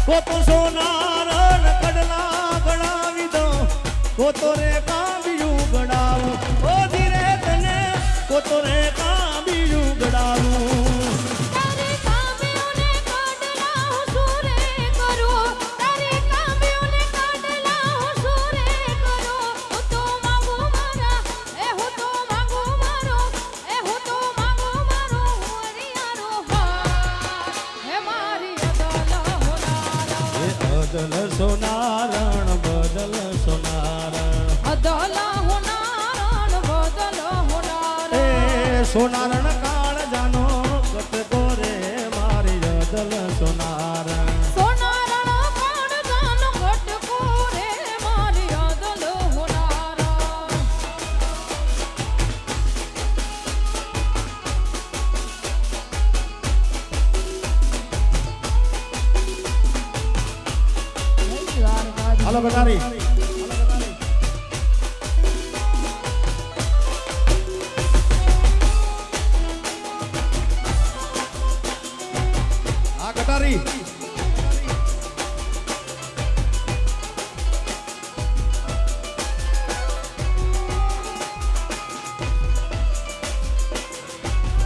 કોતો સોનારણ કડલા ગણાવી દો કોતો રે કાંબિયું ગણાવું ઓ ધીરે તને કોતો રે કાંબિયું ગણાવું બદલ સોનારણ બદલ સોનારણ અદલા હોનારણ બદલ હોનારણ એ સોનારણ કાળ જાનો કટકો રે મારી બદલ સોનારણ સોનારણ કાળ જાનો કટકો રે મારી અદલ હોનારણ હાલો કટારી આ કટારી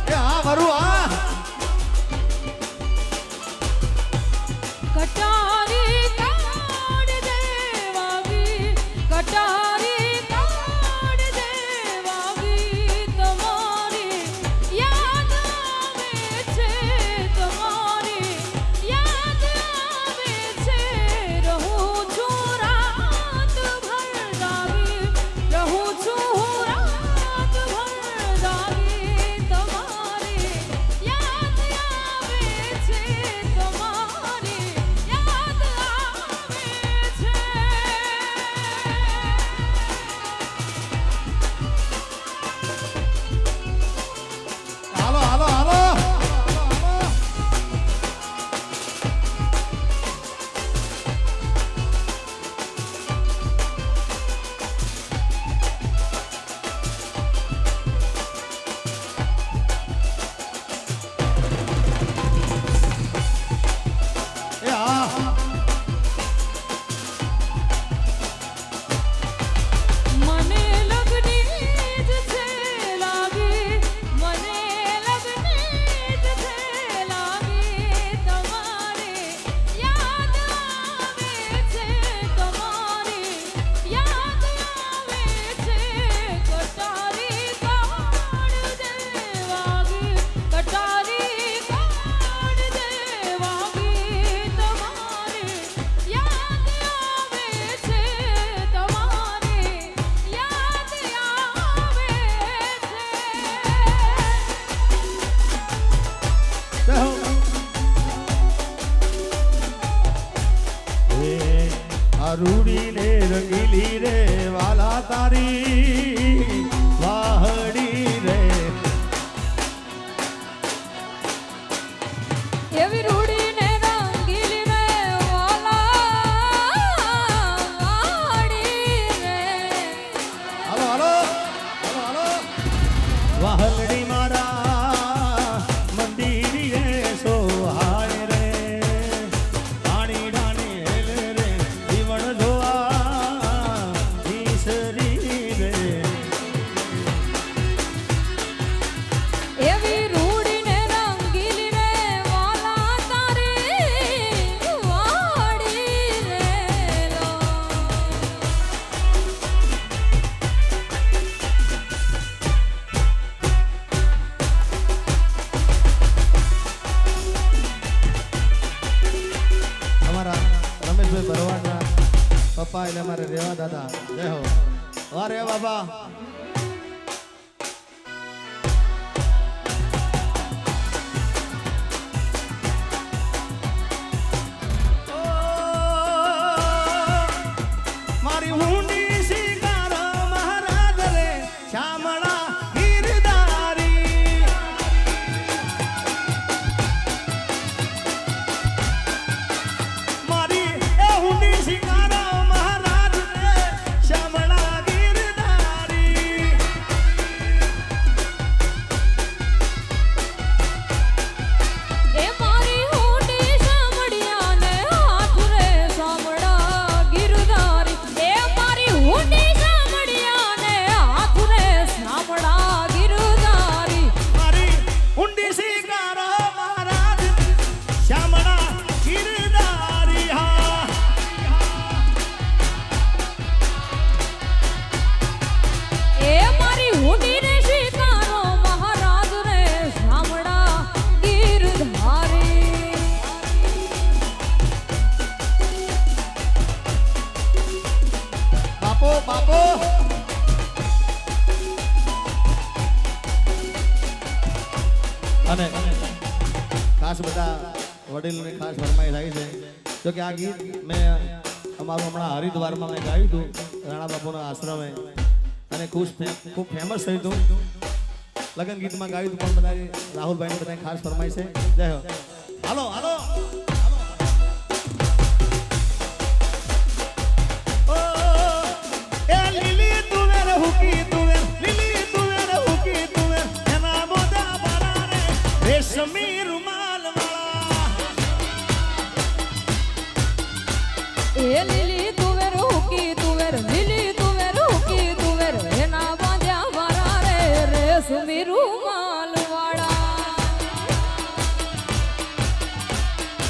એ આ વરુ આ કટારી કાઢ દેવાગી કટારી કાઢ દેવાગી તમારી યાદ આવે છે તમારી યાદ આવે છે રહું છું રાત ભર જાગી રહું છું રાત ભર જાગી તમારી યાદ આવે છે તમારી યાદ આવે છે હાલો હાલો હાલો એ આ મને લગની જ છે લાગી મને લગની જ છે લાગી તમારી યાદ આવે છે તમારી યાદ આવે છે કટારી કાઢ દેવાગી કટારી કાઢ દેવાગી તમારી યાદ આવે છે તમારી યાદ આવે એ આ રૂડી ને રંગીલી રે વાલા તારી વાહડી રે છે એવી રૂડીને રંગીલી રે વાલા વાડી રે હાલો હાલો હાલો હાલો વાહડી મારા મંદિરે સોહાય રે પાણી ડાણી હેલ રે જીવન જોવા ઈસરી રે એવી રૂડીને રંગીલી રે વાલા તારી વાડી રે અમારા રમેશભાઈ ભરવાડના પપ્પા એટલે અમારે રેવા દાદા જય હો વાહ રે બાબા મારી ઊંડી શિકાર મહારાજ રે શ્યામળા ગીરધારી મારી એ ઊંડી શિકાર મહારાજ રે શ્યામળા ગીરધારી બધા વડીલોની ખાસ ફરમાઈ થાય છે જો કે આ ગીત મેં અમારું હમણાં હરિદ્વારમાં મેં ગાયું હતું રાણા બાપુના આશ્રમે અને ખૂબ ફેમસ થયું હતું લગન ગીતમાં ગાયું હતું પણ બધા રાહુલભાઈને બધા ખાસ ફરમાઈ છે જય હો હાલો હાલો રેશમી રૂમાલ એ લીલી તુવેર હુકી તુવેર લીલી તુવેર હુકી તુવેર એના બાંધ્યા મારા રે રેશમી રૂમાલ વાળા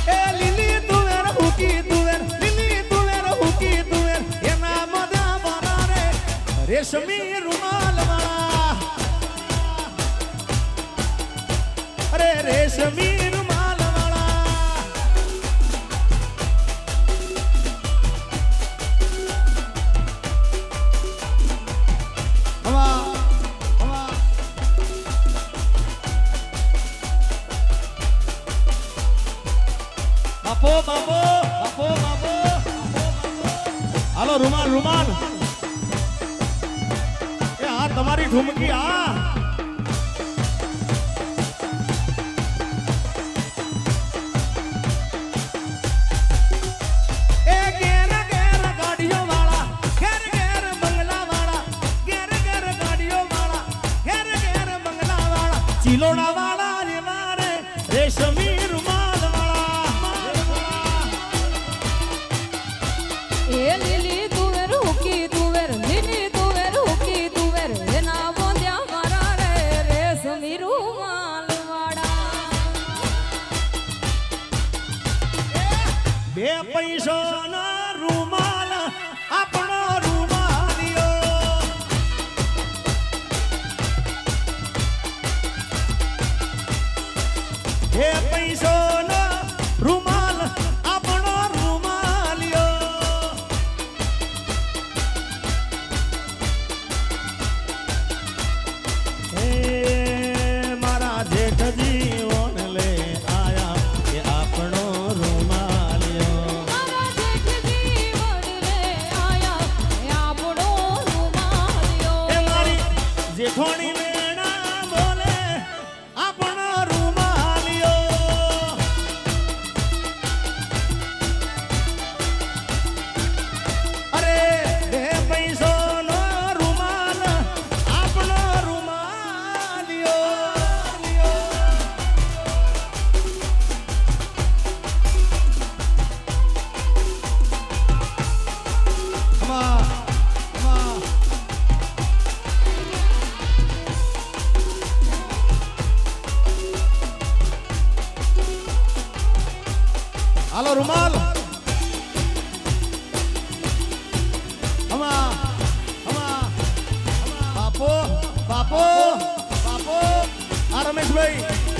એ લીલી તુવેર હુકી તુવેર લીલી તુવેર હુકી તુવેર એના બધા બારા રે રેશમી રૂમાલ વાળા અરે રેશમી રૂમાલ વાળા હવા હવા બાપો બાપો બાપો બાપો હાલો રૂમાલ રૂમાલ એ આ તમારી ઠુમકી આ એ ઘેર ઘેર ગાડીઓ વાળા ઘેર ઘેર બંગલા વાળા ઘેર ઘેર ગાડીઓ વાળા ઘેર ઘેર બંગલા વાળા ચિલોડા વાળા રે મારે રેશમી રૂમાલ વાળા એ લીલી તુવેર હુકી તુવેર લીલી તુવેર હુકી તુવેર એના બાંધ્યા મારા રે રેશમી રૂમાલ વાળા બે પૈસાનો રૂમાલ આપણો રૂમાલિયો બે પૈસાનો રૂમાલ આપણો રૂમાલિયો હે મારા જેઠજી ઓનલે આયા કે આપણો રૂમાલિયો મારા જેઠજી વડલે આયા એ આપણો રૂમાલિયો એ મારી જેઠોણી વેણા બોલે આપણો રૂમાલિયો અરે બે પૈસાનો રૂમાલ આપણો રૂમાલિયો હવા હવા હાલો રૂમાલ હવા હવા બાપો બાપો બાપો આ રમેશભાઈ